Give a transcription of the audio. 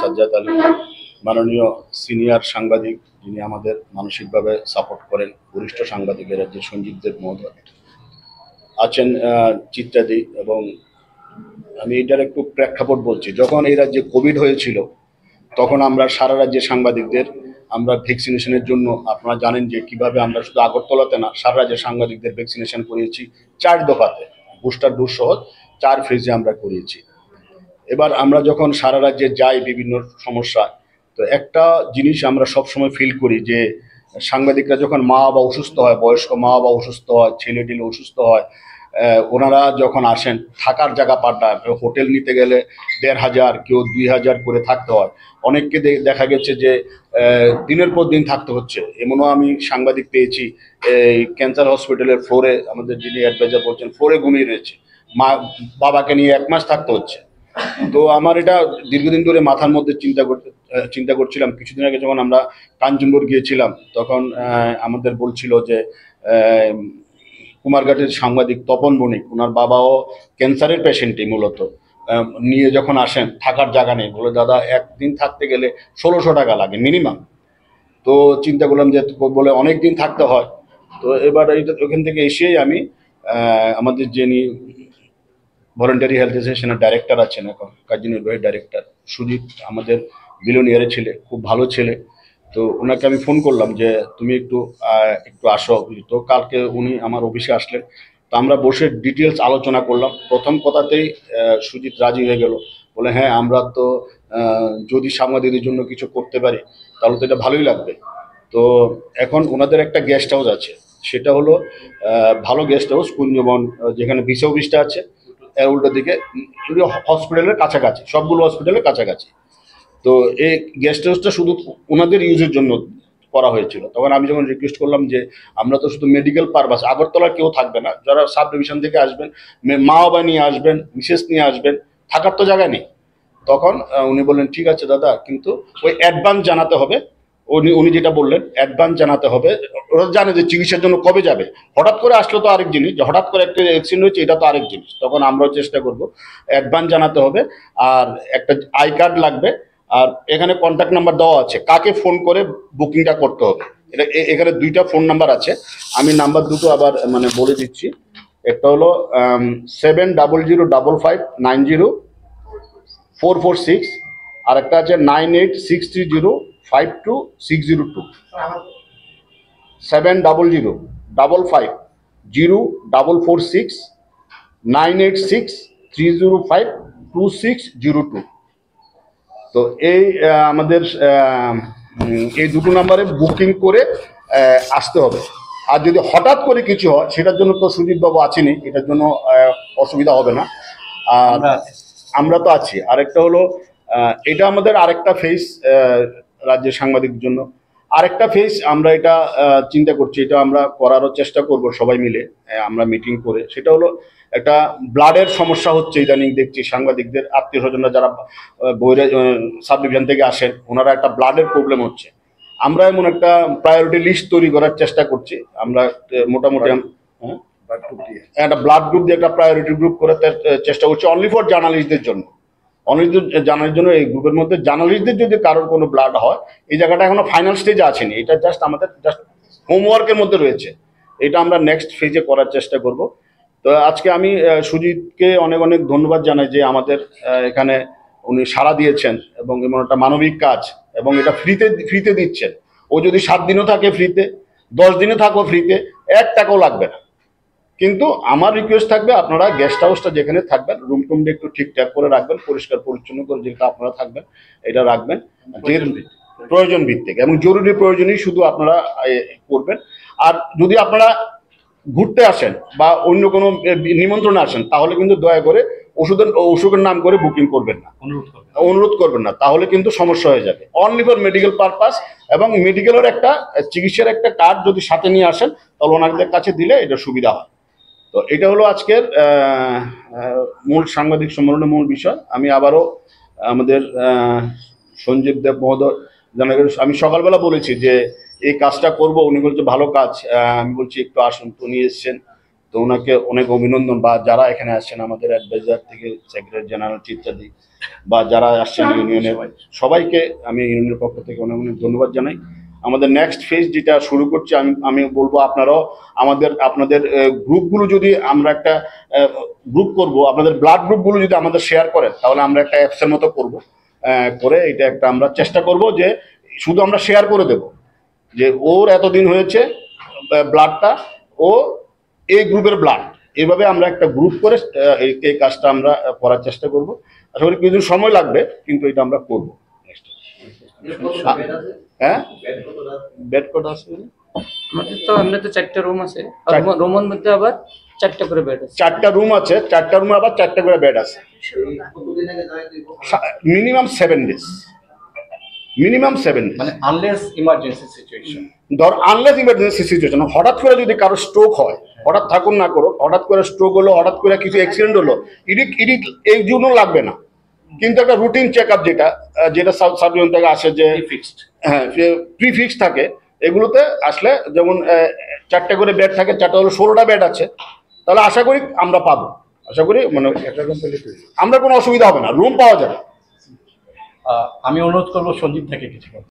সাজ্জাদ আলী, মাননীয় সিনিয়র সাংবাদিক যিনি আমাদের মানসিকভাবে সাপোর্ট করেন, বরিষ্ঠ সাংবাদিক রাজ্যের সঞ্জীব দেব মহোদয় আছেন, চিত্রাদি। এবং আমি এটার একটু প্রেক্ষাপট বলছি। যখন এই রাজ্যে কোভিড হয়েছিল তখন আমরা সারা রাজ্যের সাংবাদিকদের আমরা ভ্যাকসিনেশনের জন্য, আপনারা জানেন যে কিভাবে আমরা শুধু আগরতলাতে না, সারা রাজ্যের সাংবাদিকদের ভ্যাকসিনেশন করিয়েছি 4 দফাতে, বুস্টার ডোজ সহ 4 ফেজে আমরা করিয়েছি। এবার আমরা যখন সারা রাজ্যে যাই বিভিন্ন সমস্যা, তো একটা জিনিস আমরা সবসময় ফিল করি যে সাংবাদিকরা যখন মা বাবা অসুস্থ হয়, বয়স্ক মা বাবা অসুস্থ হয়, ছেলে টেলে অসুস্থ হয়, ওনারা যখন আসেন থাকার জায়গা পাল্টায়, হোটেল নিতে গেলে 1500 কেউ 2000 করে থাকতে হয়। অনেককে দেখা গেছে যে দিনের পর দিন থাকতে হচ্ছে। এমনও আমি সাংবাদিক পেয়েছি এই ক্যান্সার হসপিটালের ফ্লোরে, আমাদের যিনি অ্যাডভাইজার বলছেন, ফ্লোরে ঘুমিয়ে রয়েছে, মা বাবাকে নিয়ে 1 মাস থাকতে হচ্ছে। তো আমার এটা দীর্ঘদিন ধরে মাথার মধ্যে চিন্তা করছিলাম। কিছুদিন আগে যখন আমরা কাঞ্চনপুর গিয়েছিলাম তখন আমাদের বলছিল যে কুমারঘাটের সাংবাদিক তপন বণিক, ওনার বাবাও ক্যান্সারের পেশেন্টই মূলত, নিয়ে যখন আসেন থাকার জায়গা নেই, বলে দাদা একদিন থাকতে গেলে 1600 টাকা লাগে মিনিমাম। তো চিন্তা করলাম যে বলে অনেক দিন থাকতে হয়। তো এবার এইটা ওখান থেকে এসেই আমি আমাদের যিনি ভলেন্টারি হেলথ অ্যাসোসিয়েশনের ডাইরেক্টর আছেন, এখন কার্যনির্বাহী ডাইরেক্টর সুজিত, আমাদের বিলোনিয়ারের ছেলে, খুব ভালো ছেলে। তো ওনাকে আমি ফোন করলাম যে তুমি একটু আসো। তো কালকে উনি আমার অফিসে আসলেন। তো আমরা বসে ডিটেলস আলোচনা করলাম। প্রথম কথাতেই সুজিত রাজি হয়ে গেল, বলে হ্যাঁ আমরা তো যদি সাংবাদিকদের জন্য কিছু করতে পারি তাহলে তো এটা ভালোই লাগবে। তো এখন ওনাদের একটা গেস্ট হাউস আছে, সেটা হলো ভালো গেস্ট হাউস, কুঞ্জবন, যেখানে ভিসা অফিসটা আছে এর উল্টো দিকে, হসপিটালের কাছাকাছি, সবগুলো হসপিটালের কাছাকাছি। তো এই গেস্ট হাউসটা শুধু ওনাদের ইউজের জন্য করা হয়েছিল। তখন আমি যখন রিকোয়েস্ট করলাম যে আমরা তো শুধু মেডিকেল পারপাস, আগরতলার কেউ থাকবে না, যারা সাব ডিভিশন থেকে আসবেন, মা বাবা নিয়ে আসবেন, মিসেস নিয়ে আসবেন, থাকার তো জায়গা নেই। তখন উনি বললেন ঠিক আছে দাদা, কিন্তু ওই অ্যাডভান্স জানাতে হবে। উনি যেটা বললেন অ্যাডভান্স জানাতে হবে। ওরা জানে যে চিকিৎসার জন্য কবে যাবে, হঠাৎ করে আসলে তো আরেক জিনিস, যে হঠাৎ করে একটা অ্যাক্সিডেন্ট হয়েছে এটা তো আরেক জিনিস। তখন আমরাও চেষ্টা করব, অ্যাডভান্স জানাতে হবে, আর একটা আই কার্ড লাগবে, আর এখানে কন্ট্যাক্ট নাম্বার দেওয়া আছে, কাকে ফোন করে বুকিংটা করতে হবে। এটা এখানে 2টা ফোন নাম্বার আছে, আমি নাম্বার দুটো আবার মানে বলে দিচ্ছি। একটা হলো 700055904446, আর একটা আছে 9863052602। 70005590469863052602। তো এই আমাদের এই দুটো নাম্বারে বুকিং করে আসতে হবে। আর যদি হঠাৎ করে কিছু হয় সেটার জন্য তো সুজিতবাবু আছেনই, এটার জন্য অসুবিধা হবে না, আর আমরা তো আছি। আরেকটা হলো এটা আমাদের আরেকটা ফেস, রাজ্যের সাংবাদিকদের জন্য আরেকটা ফেস আমরা এটা চিন্তা করছি, এটা আমরা করারও চেষ্টা করব সবাই মিলে, আমরা মিটিং করে। সেটা হলো একটা ব্লাডের সমস্যা হচ্ছে ইদানিং দেখছি, সাংবাদিকদের আত্মীয় স্বজনরা যারা সাব ডিভিশন থেকে আসেন ওনারা একটা ব্লাডের প্রবলেম হচ্ছে। আমরা এমন একটা প্রায়োরিটি লিস্ট তৈরি করার চেষ্টা করছি। আমরা মোটামুটি একটা ব্লাড গ্রুপ দিয়ে একটা প্রায়োরিটি গ্রুপ করে চেষ্টা করছি, অনলি ফর জার্নালিস্টদের জন্য। জানার জন্য এই গ্রুপের মধ্যে জার্নালিস্টদের যদি কারোর কোনো ব্লাড হয়, এই জায়গাটা এখনো ফাইনাল স্টেজে আসেনি, এটা জাস্ট আমাদের হোমওয়ার্কের মধ্যে রয়েছে, এটা আমরা নেক্সট ফেজে করার চেষ্টা করব। তো আজকে আমি সুজিতকে অনেক অনেক ধন্যবাদ জানাই যে আমাদের এখানে উনি সাড়া দিয়েছেন, এবং এমন একটা মানবিক কাজ, এবং এটা ফ্রিতে দিচ্ছেন। ও যদি 7 দিনও থাকে ফ্রিতে, 10 দিনে থাকো ফ্রিতে, 1 টাকাও লাগবে না। কিন্তু আমার রিকোয়েস্ট থাকবে আপনারা গেস্ট হাউসটা যেখানে থাকবেন রুম টুমটা একটু ঠিকঠাক করে রাখবেন, পরিষ্কার পরিচ্ছন্ন করে যেটা আপনারা থাকবেন এটা রাখবেন, যে প্রয়োজন ভিত্তিক এবং জরুরি প্রয়োজনই শুধু আপনারা করবেন। আর যদি আপনারা ঘুরতে আসেন বা অন্য কোনো নিমন্ত্রণে আসেন তাহলে কিন্তু দয়া করে ওষুধের নাম করে বুকিং করবেন না, অনুরোধ করবেন না, তাহলে কিন্তু সমস্যা হয়ে যাবে। অনলি ফর মেডিকেল পারপাস, এবং মেডিকেলের একটা চিকিৎসার একটা কার্ড যদি সাথে নিয়ে আসেন তাহলে ওনাদের কাছে দিলে এটা সুবিধা হয়। তো এটা হলো আজকের মূল সাংবাদিক সম্মেলনের মূল বিষয়। আমি আবারও আমাদের সঞ্জীব দেব মহোদয় আমি সকালবেলা বলেছি যে এই কাজটা করব, উনি বলছে ভালো কাজ, আমি বলছি একটু আসুন, তো উনি এসছেন। তো ওনাকে অনেক অভিনন্দন, বা যারা এখানে আসছেন আমাদের অ্যাডভাইজার থেকে সেক্রেটারি জেনারেল ইত্যাদি, বা যারা আসছেন ইউনিয়নের সবাইকে আমি ইউনিয়নের পক্ষ থেকে অনেক অনেক ধন্যবাদ জানাই। আমাদের নেক্সট ফেজ যেটা শুরু করছি, আমি বলবো আপনারাও আপনাদের গ্রুপগুলো যদি আমরা একটা গ্রুপ করব, আপনাদের ব্লাড গ্রুপগুলো যদি আমাদের শেয়ার করেন, তাহলে আমরা একটা অ্যাপসের মতো করব, করে এটা একটা আমরা চেষ্টা করব যে শুধু আমরা শেয়ার করে দেব যে ওর এতদিন হয়েছে ব্লাডটা, ও এই গ্রুপের ব্লাড, এইভাবে আমরা একটা গ্রুপ করে এই কাজটা আমরা করার চেষ্টা করব। আশা করি কিছুদিন সময় লাগবে, কিন্তু এটা আমরা করব। হ্যাঁ, বেড কত আছে? আমাদের তো এমনিতে 4টা রুম আছে, আর রুমের মধ্যে আবার 4টা করে বেড আছে। 4টা রুম আছে, 4টা রুমে আবার 4টা করে বেড আছে। মিনিমাম 7 ডেজ, মিনিমাম 7 ডেজ, মানে আনলেস ইমার্জেন্সি সিচুয়েশন। ধর আনলেস ইমার্জেন্সি সিচুয়েশন, হঠাৎ করে যদি কারো স্ট্রোক হয়, হঠাৎ থাকুন না করো, হঠাৎ করে স্ট্রোক হলো, হঠাৎ করে কিছু অ্যাক্সিডেন্ট হলো, ইডি এই জন্য লাগবে না, কিন্তু একটা রুটিন চেক আপ যেটা সাবডিভিশন থেকে আসে, যে ফিক্সড, হ্যাঁ প্রিফিক্স থাকে, এগুলোতে আসলে যেমন 4টা করে বেড থাকে, 4টা হলো 16টা বেড আছে, তাহলে আশা করি আমরা পাবো, আশা করি মানে আমরা কোনো অসুবিধা হবে না, রুম পাওয়া যাবে। আমি অনুরোধ করবো সঞ্জীব থেকে কিছু।